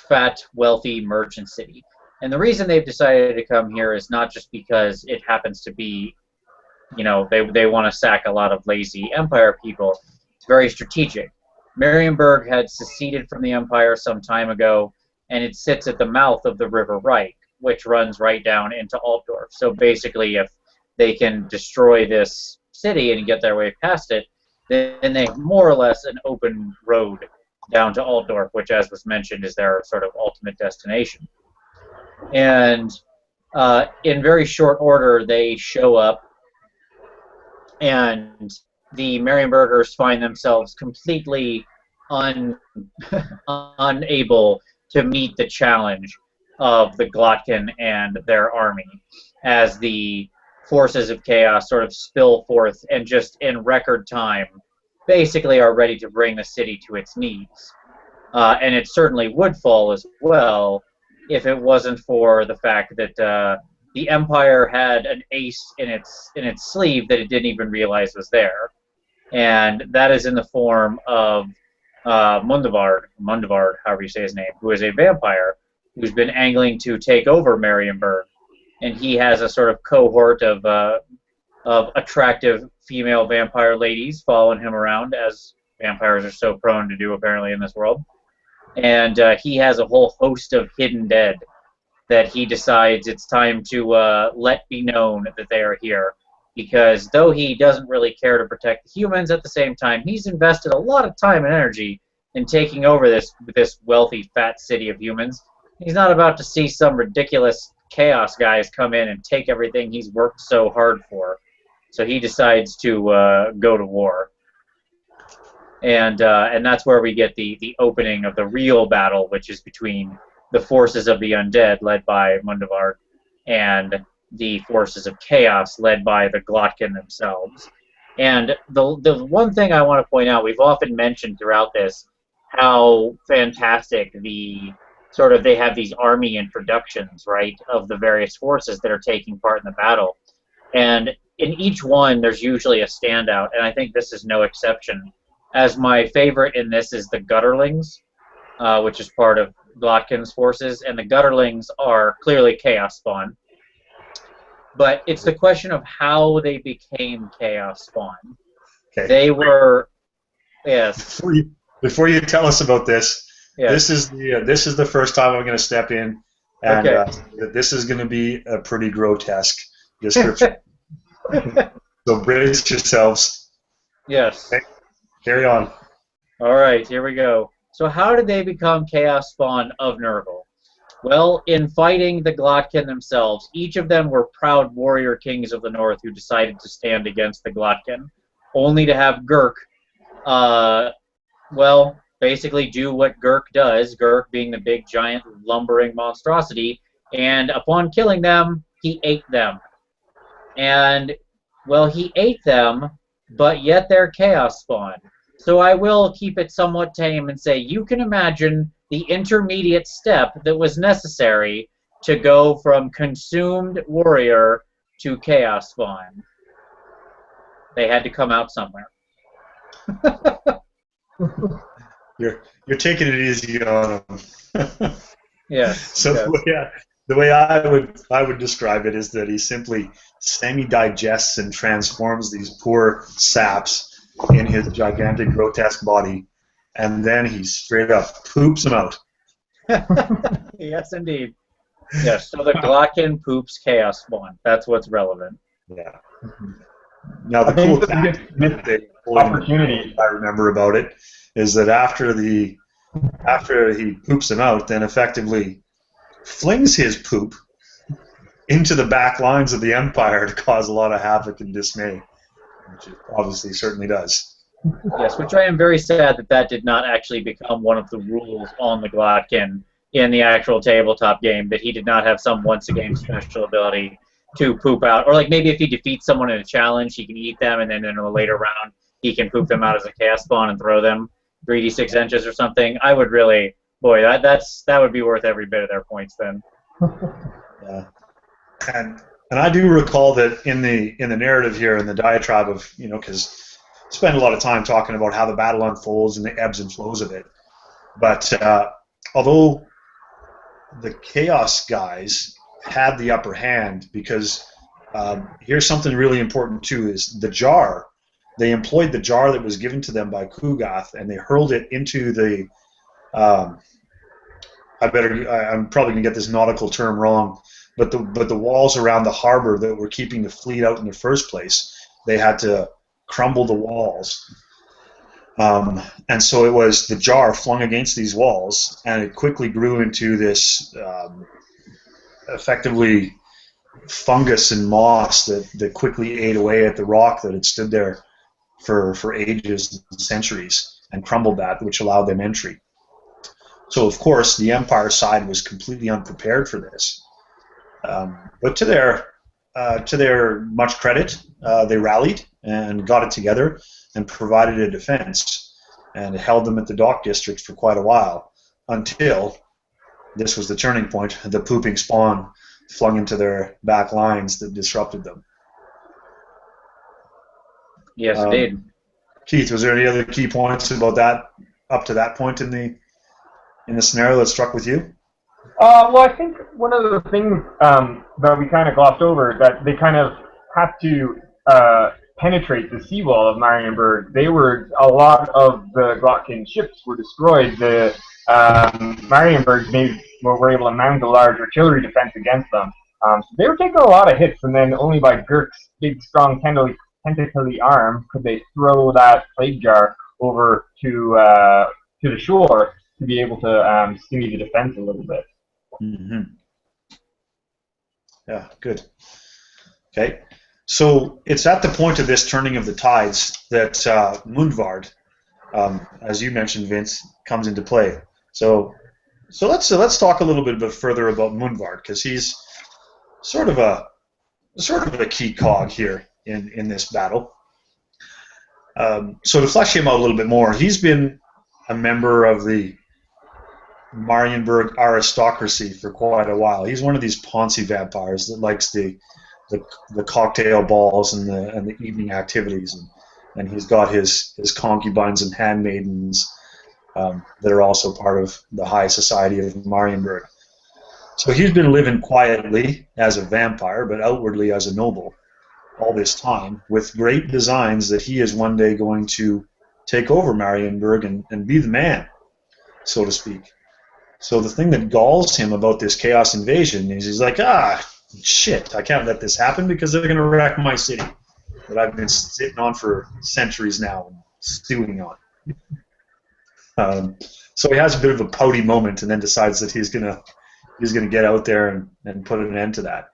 Speaker 2: fat, wealthy merchant city. And the reason they've decided to come here is not just because it happens to be, they want to sack a lot of lazy Empire people. It's very strategic. Marienburg had seceded from the Empire some time ago, and it sits at the mouth of the River Reich, which runs right down into Altdorf. So basically, if they can destroy this city and get their way past it, then they have more or less an open road down to Altdorf, which, as was mentioned, is their sort of ultimate destination. And in very short order, they show up, and the Marienburgers find themselves completely unable to meet the challenge of the Glottkin and their army, as the forces of chaos sort of spill forth and just in record time basically are ready to bring the city to its knees. And it certainly would fall as well if it wasn't for the fact that the Empire had an ace in its sleeve that it didn't even realize was there, and that is in the form of Mundavard, however you say his name, who is a vampire who's been angling to take over Marienburg, and he has a sort of cohort of attractive female vampire ladies following him around, as vampires are so prone to do apparently in this world. And he has a whole host of hidden dead that he decides it's time to let be known that they are here. Because though he doesn't really care to protect the humans, at the same time, he's invested a lot of time and energy in taking over this wealthy, fat city of humans. He's not about to see some ridiculous chaos guys come in and take everything he's worked so hard for. So he decides to go to war. And that's where we get the opening of the real battle, which is between the forces of the undead, led by Mundavard, and the forces of chaos, led by the Glottkin themselves. And the one thing I want to point out, we've often mentioned throughout this, how fantastic they have these army introductions, right, of the various forces that are taking part in the battle. And in each one, there's usually a standout, and I think this is no exception. As my favorite in this is the Gutterlings, which is part of Glottkin's forces, and the Gutterlings are clearly Chaos Spawn. But it's the question of how they became Chaos Spawn.
Speaker 1: Okay.
Speaker 2: They were, yes.
Speaker 1: Before you tell us about this,
Speaker 2: yes.
Speaker 1: this is the first time I'm going to step in, and
Speaker 2: okay.
Speaker 1: This is going to be a pretty grotesque description. So brace yourselves.
Speaker 2: Yes.
Speaker 1: Okay. Carry on.
Speaker 2: All right, here we go. So how did they become Chaos Spawn of Nurgle? Well, in fighting the Glottkin themselves, each of them were proud warrior kings of the north who decided to stand against the Glottkin, only to have Gurk, well, basically do what Gurk does, Gurk being the big, giant, lumbering monstrosity, and upon killing them, he ate them. And, well, he ate them, but yet they're chaos spawn. So I will keep it somewhat tame and say you can imagine the intermediate step that was necessary to go from consumed warrior to chaos spawn. They had to come out somewhere.
Speaker 1: You're taking it easy on him.
Speaker 2: Yes.
Speaker 1: So
Speaker 2: yes.
Speaker 1: the way I would describe it is that he simply semi-digests and transforms these poor saps in his gigantic, grotesque body, and then he straight up poops them out.
Speaker 2: Yes, indeed. Yes, so the Glottkin poops chaos spawn. That's what's relevant.
Speaker 1: Yeah. Now the cool
Speaker 3: opportunity
Speaker 1: I remember about it is that after he poops them out, then effectively flings his poop into the back lines of the Empire to cause a lot of havoc and dismay, which it obviously certainly does.
Speaker 2: Yes, which I am very sad that did not actually become one of the rules on the Glottkin in the actual tabletop game, that he did not have some once-a-game special ability to poop out. Or like maybe if he defeats someone in a challenge, he can eat them, and then in a later round, he can poop them out as a chaos spawn and throw them 3d6 inches or something. I would really, boy, that would be worth every bit of their points then.
Speaker 1: Yeah. And I do recall that in the narrative here, in the diatribe of, because I spend a lot of time talking about how the battle unfolds and the ebbs and flows of it. But although the Chaos guys had the upper hand, because here's something really important too, is the jar. They employed the jar that was given to them by Kugath, and they hurled it into the I'm probably going to get this nautical term wrong, but the walls around the harbor that were keeping the fleet out in the first place, they had to crumble the walls. And so it was the jar flung against these walls, and it quickly grew into this effectively fungus and moss that quickly ate away at the rock that had stood there for ages and centuries, and crumbled that, which allowed them entry. So, of course, the Empire side was completely unprepared for this. But to their much credit, they rallied and got it together and provided a defense, and held them at the dock district for quite a while, until this was the turning point, the pooping spawn flung into their back lines that disrupted them.
Speaker 2: Yes, indeed.
Speaker 1: Keith, was there any other key points about that up to that point in the scenario that struck with you?
Speaker 3: Well, I think one of the things that we kind of glossed over, that they kind of had to penetrate the seawall of Marienburg. A lot of the Glottkin ships were destroyed. The Marienburg were able to mount a large artillery defense against them. So they were taking a lot of hits, and then only by Gurk's big, strong, tentacly arm could they throw that plague jar over to the shore to be able to stymie the defense a little bit.
Speaker 1: Mm-hmm. Yeah, good. Okay, so it's at the point of this turning of the tides that Mundvard, as you mentioned, Vince, comes into play. So let's talk a little bit further about Mundvard, because he's sort of a key cog here in this battle. So to flesh him out a little bit more, he's been a member of the Marienburg aristocracy for quite a while. He's one of these Ponzi vampires that likes the cocktail balls and the evening activities, and he's got his concubines and handmaidens that are also part of the high society of Marienburg. So he's been living quietly as a vampire, but outwardly as a noble all this time, with great designs that he is one day going to take over Marienburg and be the man, so to speak. So the thing that galls him about this chaos invasion is he's like, shit, I can't let this happen because they're going to wreck my city that I've been sitting on for centuries now and stewing on. So he has a bit of a pouty moment and then decides that he's going to he's going to get out there and put an end to that.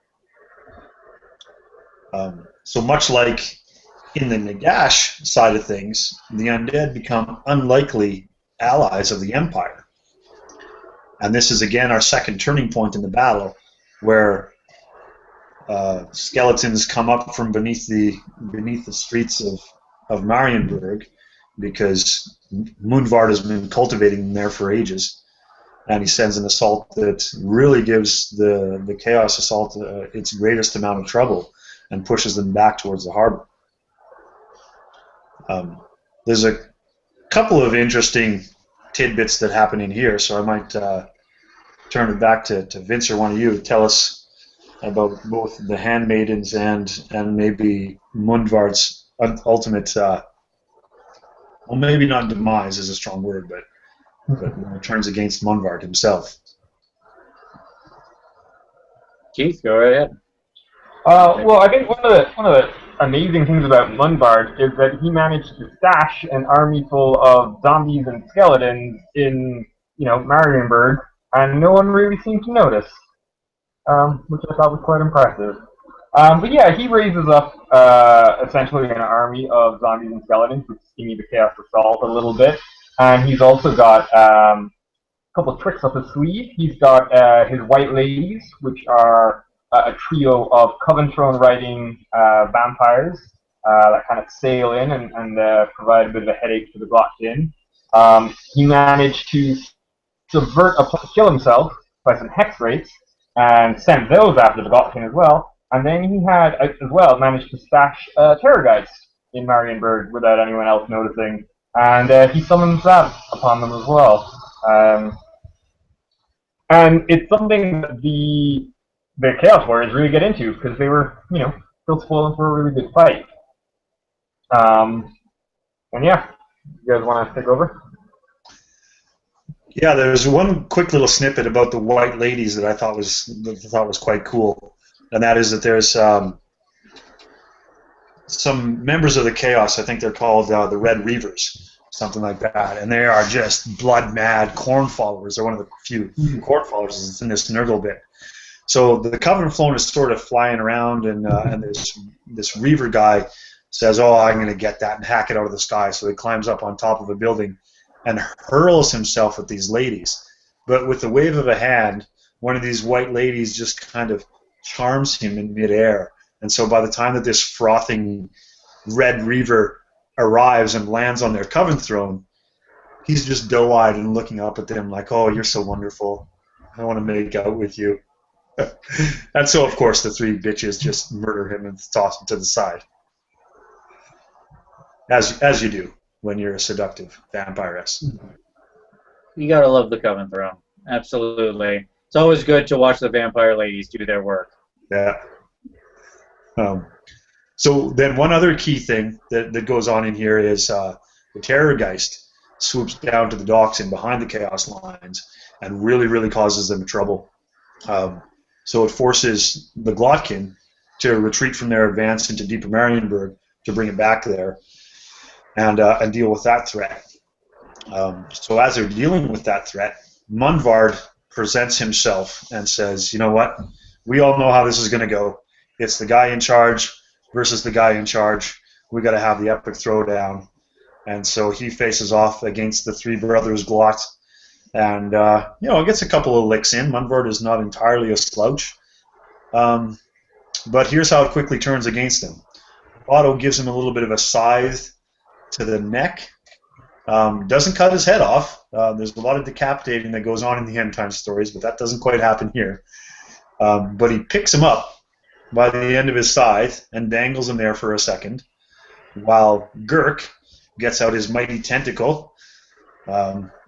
Speaker 1: So much like in the Nagash side of things, the undead become unlikely allies of the Empire. And this is again our second turning point in the battle, where skeletons come up from beneath the streets of Marienburg, because Mundvard has been cultivating them there for ages, and he sends an assault that really gives the Chaos Assault its greatest amount of trouble and pushes them back towards the harbor. There's a couple of interesting tidbits that happen in here, so I might turn it back to Vince or one of you to tell us about both the handmaidens and maybe Mundvard's ultimate, well, maybe not demise is a strong word, but turns against Mundvard himself.
Speaker 2: Keith, go right ahead.
Speaker 3: Well, I think one of the amazing things about Mundvard is that he managed to stash an army full of zombies and skeletons in, Marienburg, and no one really seemed to notice, which I thought was quite impressive. But yeah, he raises up essentially an army of zombies and skeletons, which seems the Chaos Assault a little bit, and he's also got a couple of tricks up his sleeve. He's got his White Ladies, which are a trio of Coven Throne riding vampires that kind of sail in and provide a bit of a headache for the Glottkin. He managed to subvert a kill himself by some hex rates and sent those after the Glottkin as well. And then he had as well managed to stash Terrorgeist in Marienburg without anyone else noticing, and he summons that upon them as well. And it's something that the Chaos Warriors really get into, because they were, still spoiling for a really good fight. And yeah, you guys want to take over?
Speaker 1: Yeah, there's one quick little snippet about the White Ladies that I thought was quite cool, and that is that there's some members of the Chaos. I think they're called the Red Reavers, something like that, and they are just blood mad corn followers. They're one of the few corn followers that's in this Nurgle bit. So the Coven Throne is sort of flying around, and this Reaver guy says, "Oh, I'm going to get that and hack it out of the sky." So he climbs up on top of a building and hurls himself at these ladies. But with the wave of a hand, one of these White Ladies just kind of charms him in midair. And so by the time that this frothing Red Reaver arrives and lands on their Coven Throne, he's just doe-eyed and looking up at them like, "Oh, you're so wonderful. I want to make out with you." And so, of course, the three bitches just murder him and toss him to the side. As you do when you're a seductive vampiress.
Speaker 2: You gotta love the Coven Throne. Absolutely. It's always good to watch the vampire ladies do their work.
Speaker 1: Yeah. So then one other key thing that goes on in here is the Terrorgeist swoops down to the docks in behind the Chaos lines and really, really causes them trouble. So it forces the Glottkin to retreat from their advance into Deeper Marienburg to bring it back there and deal with that threat. So as they're dealing with that threat, Mundvard presents himself and says, "You know what? We all know how this is going to go. It's the guy in charge versus the guy in charge. We got to have the epic throwdown." And so he faces off against the three brothers Glott, and gets a couple of licks in. Mundvard is not entirely a slouch, but here's how it quickly turns against him. Otto gives him a little bit of a scythe to the neck. Doesn't cut his head off. There's a lot of decapitating that goes on in the End Times stories, but that doesn't quite happen here. But he picks him up by the end of his scythe and dangles him there for a second, while Gurk gets out his mighty tentacle,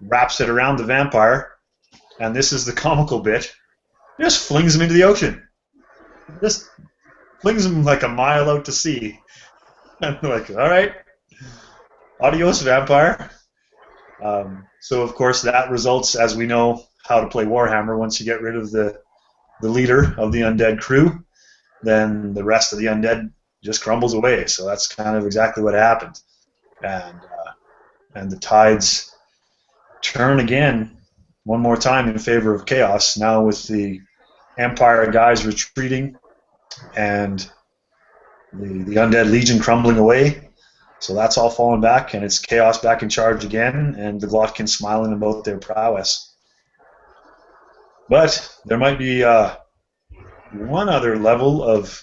Speaker 1: wraps it around the vampire, and this is the comical bit, just flings him into the ocean. Just flings him like a mile out to sea. And they're like, "All right, adios, vampire." So, of course, that results, as we know how to play Warhammer, once you get rid of the leader of the undead crew, then the rest of the undead just crumbles away. So that's kind of exactly what happened. And the tides turn again one more time in favor of chaos, now with the Empire guys retreating and the Undead Legion crumbling away. So that's all fallen back, and it's chaos back in charge again, and the Glottkin smiling about their prowess. But there might be one other level of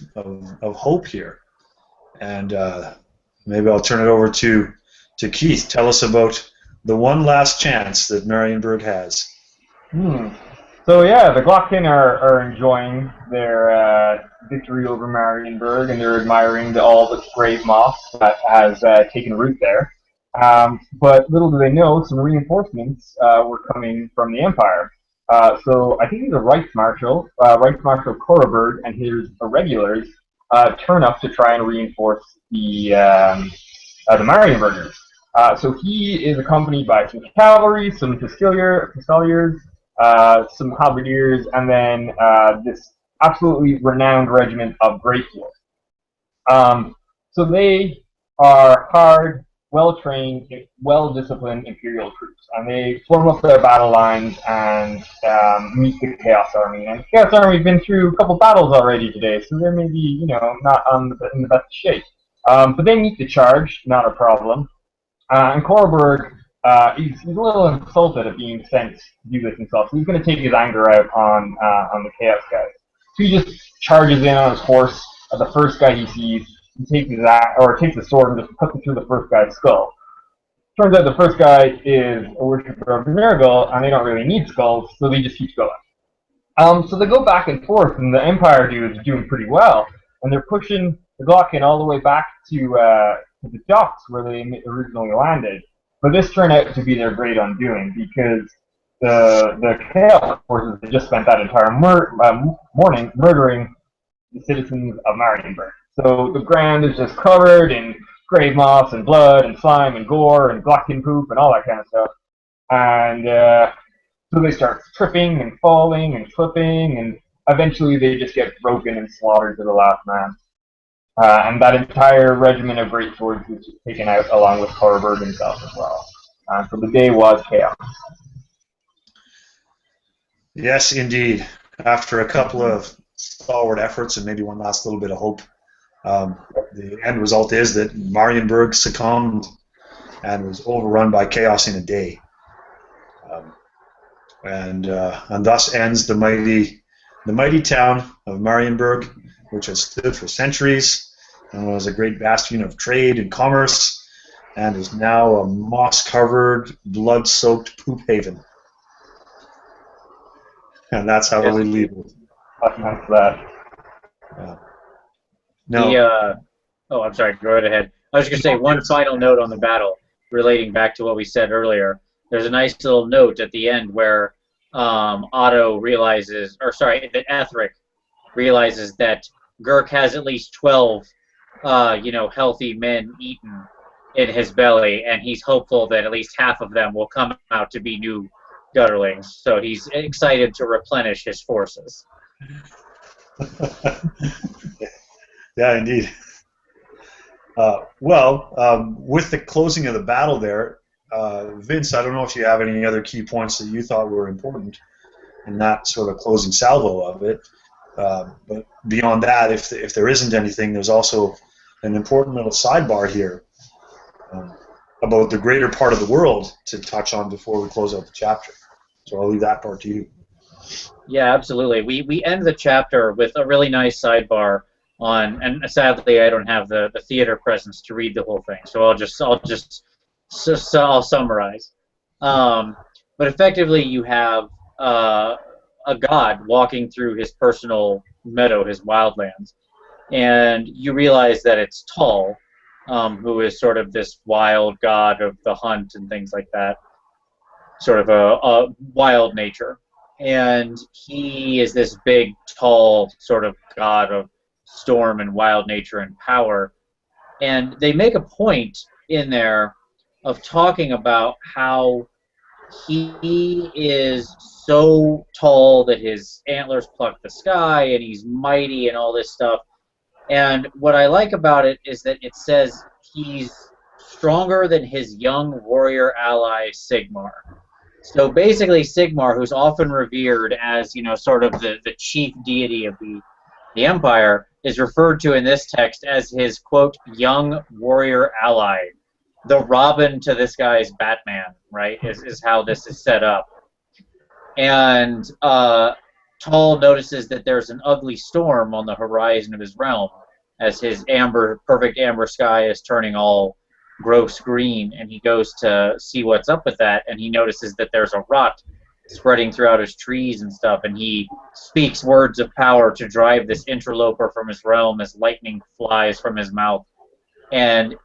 Speaker 1: hope here, and maybe I'll turn it over to Keith. Tell us about the one last chance that Marienburg has.
Speaker 3: So yeah, the Glottkin are enjoying their victory over Marienburg, and they're admiring all the great moss that has taken root there. But little do they know, some reinforcements were coming from the Empire. So I think he's a Reichsmarschall Korreberg, and his irregulars turn up to try and reinforce the Marienburgers. So he is accompanied by some cavalry, some Fusiliers, some halberdiers, and then this absolutely renowned regiment of Greatfield. So they are hard, well-trained, well-disciplined Imperial troops, and they form up their battle lines and meet the Chaos Army. And the Chaos Army has been through a couple battles already today, so they're maybe, not in the best shape. But they meet the charge, not a problem. And Korreberg, he's a little insulted at being sent to do this himself, so he's going to take his anger out on the Chaos guys. So he just charges in on his horse at the first guy he sees, and takes the sword and just puts it through the first guy's skull. Turns out the first guy is a worshipper of Nurgle, and they don't really need skulls, so they just keep going. So they go back and forth, and the Empire dude is doing pretty well, and they're pushing the Glottkin all the way back to the docks where they originally landed. But this turned out to be their great undoing, because the Chaos forces had just spent that entire morning murdering the citizens of Marienburg. So the ground is just covered in grave moss and blood and slime and gore and Glottkin poop and all that kind of stuff. And so they start tripping and falling and slipping, and eventually they just get broken and slaughtered to the last man. And that entire regiment of great swords was taken out along with Korreberg himself as well. So the day was chaos.
Speaker 1: Yes, indeed. After a couple of stalwart efforts and maybe one last little bit of hope, the end result is that Marienburg succumbed and was overrun by chaos in a day. And thus ends the mighty town of Marienburg, which has stood for centuries and was a great bastion of trade and commerce, and is now a moss-covered, blood-soaked poop haven. And that's how we leave it.
Speaker 3: That's that.
Speaker 1: No.
Speaker 2: I'm sorry, go right ahead. I was going to say one final note on the battle, relating back to what we said earlier. There's a nice little note at the end where Otto realizes, that Ethric realizes that Gurk has at least 12, healthy men eaten in his belly, and he's hopeful that at least half of them will come out to be new gutterlings. So he's excited to replenish his forces.
Speaker 1: Yeah, indeed. With the closing of the battle there, Vince, I don't know if you have any other key points that you thought were important in that sort of closing salvo of it. But beyond that, if there isn't anything, there's also an important little sidebar here about the greater part of the world to touch on before we close out the chapter. So I'll leave that part to you.
Speaker 2: Yeah, absolutely. We end the chapter with a really nice sidebar on, and sadly I don't have the theater presence to read the whole thing, so I'll summarize. But effectively, you have a god walking through his personal meadow, his wildlands, and you realize that it's Tull, who is sort of this wild god of the hunt and things like that, sort of a wild nature. And he is this big, tall sort of god of storm and wild nature and power. And they make a point in there of talking about how he is so tall that his antlers pluck the sky, and he's mighty and all this stuff. And what I like about it is that it says he's stronger than his young warrior ally Sigmar. So basically, Sigmar, who's often revered as, sort of the chief deity of the Empire, is referred to in this text as his, quote, young warrior ally. The Robin to this guy's Batman, right, is how this is set up. And Tull notices that there's an ugly storm on the horizon of his realm as his perfect amber sky is turning all gross green, and he goes to see what's up with that, and he notices that there's a rot spreading throughout his trees and stuff, and he speaks words of power to drive this interloper from his realm as lightning flies from his mouth, and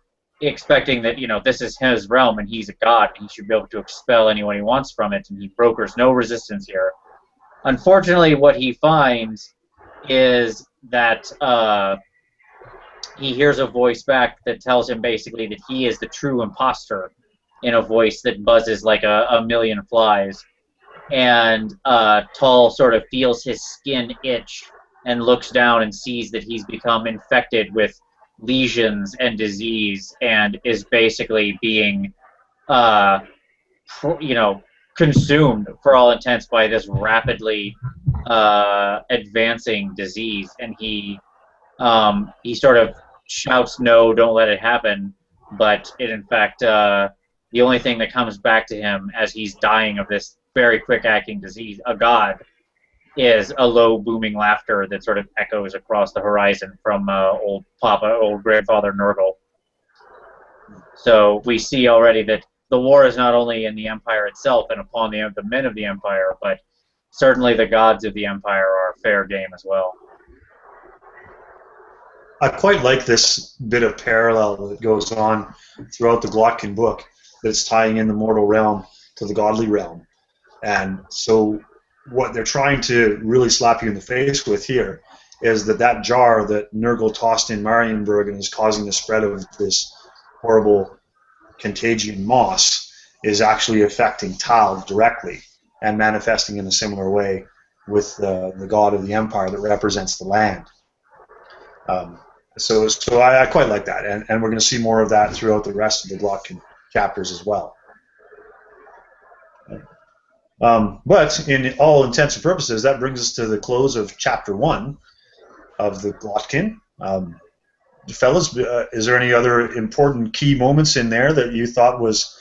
Speaker 2: expecting that, this is his realm and he's a god and he should be able to expel anyone he wants from it, and he brokers no resistance here. Unfortunately, what he finds is that he hears a voice back that tells him basically that he is the true imposter, in a voice that buzzes like a million flies. And Tull sort of feels his skin itch and looks down and sees that he's become infected with lesions and disease and is basically being, consumed for all intents by this rapidly advancing disease. And he sort of shouts, "No, don't let it happen," but in fact, the only thing that comes back to him as he's dying of this very quick-acting disease, a god, is a low, booming laughter that sort of echoes across the horizon from old grandfather Nurgle. So we see already that the war is not only in the Empire itself and upon the men of the Empire, but certainly the gods of the Empire are fair game as well.
Speaker 1: I quite like this bit of parallel that goes on throughout the Glottkin book, that's tying in the mortal realm to the godly realm. And so what they're trying to really slap you in the face with here is that jar that Nurgle tossed in Marienburg and is causing the spread of this horrible contagion moss is actually affecting Tal directly and manifesting in a similar way with the god of the Empire that represents the land. So I quite like that, and we're going to see more of that throughout the rest of the Glottkin chapters as well. But in all intents and purposes, that brings us to the close of Chapter 1 of the Glottkin. Fellas, is there any other important key moments in there that you thought was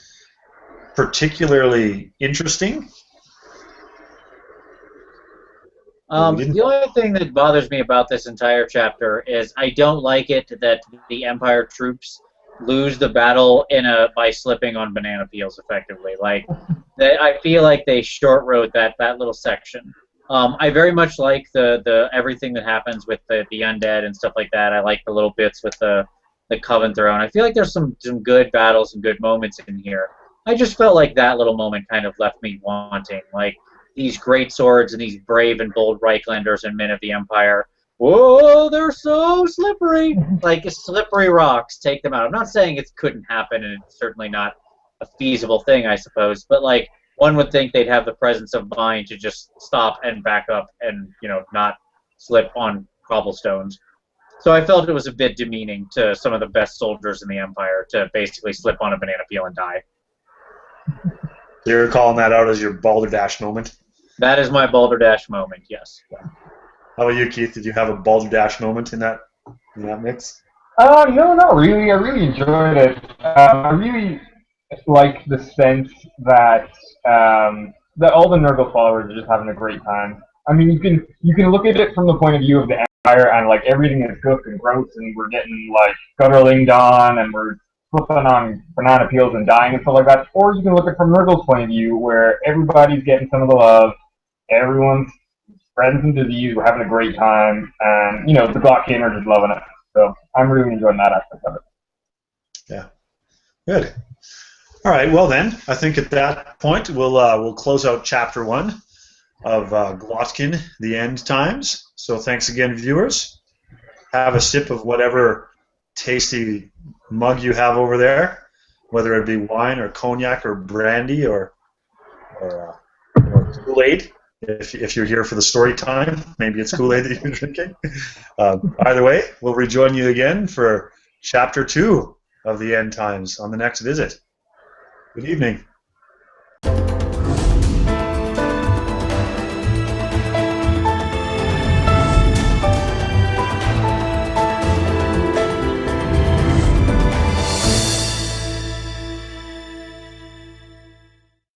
Speaker 1: particularly interesting?
Speaker 2: The only thing that bothers me about this entire chapter is I don't like it that the Empire troops lose the battle by slipping on banana peels effectively. Like, I feel like they short wrote that little section. I very much like the everything that happens with the undead and stuff like that. I like the little bits with the Coven Throne. I feel like there's some good battles and good moments in here. I just felt like that little moment kind of left me wanting. Like, these great swords and these brave and bold Reichlanders and men of the Empire. Whoa, they're so slippery! Like, slippery rocks, take them out. I'm not saying it couldn't happen, and it's certainly not a feasible thing, I suppose, but, like, one would think they'd have the presence of mind to just stop and back up and, not slip on cobblestones. So I felt it was a bit demeaning to some of the best soldiers in the Empire to basically slip on a banana peel and die.
Speaker 1: You're calling that out as your balderdash moment?
Speaker 2: That is my balderdash moment, yes.
Speaker 1: How about you, Keith? Did you have a balderdash moment in that mix?
Speaker 3: No, not really. I really enjoyed it. I really like the sense that that all the Nurgle followers are just having a great time. I mean, you can look at it from the point of view of the Empire, and like everything is cooked and gross, and we're getting like gutterlinged on, and we're flipping on banana peels and dying and stuff like that. Or you can look at it from Nurgle's point of view, where everybody's getting some of the love, everyone's spreading some disease, we're having a great time, and the Glottkin are just loving it. So I'm really enjoying that aspect of it.
Speaker 1: Yeah, good. All right, well then, I think at that point we'll close out Chapter 1 of Glottkin, the End Times. So thanks again, viewers. Have a sip of whatever tasty mug you have over there, whether it be wine or cognac or brandy or Kool-Aid. If you're here for the story time, maybe it's Kool-Aid that you're drinking. Either way, we'll rejoin you again for Chapter 2 of the End Times on the next visit. Good evening.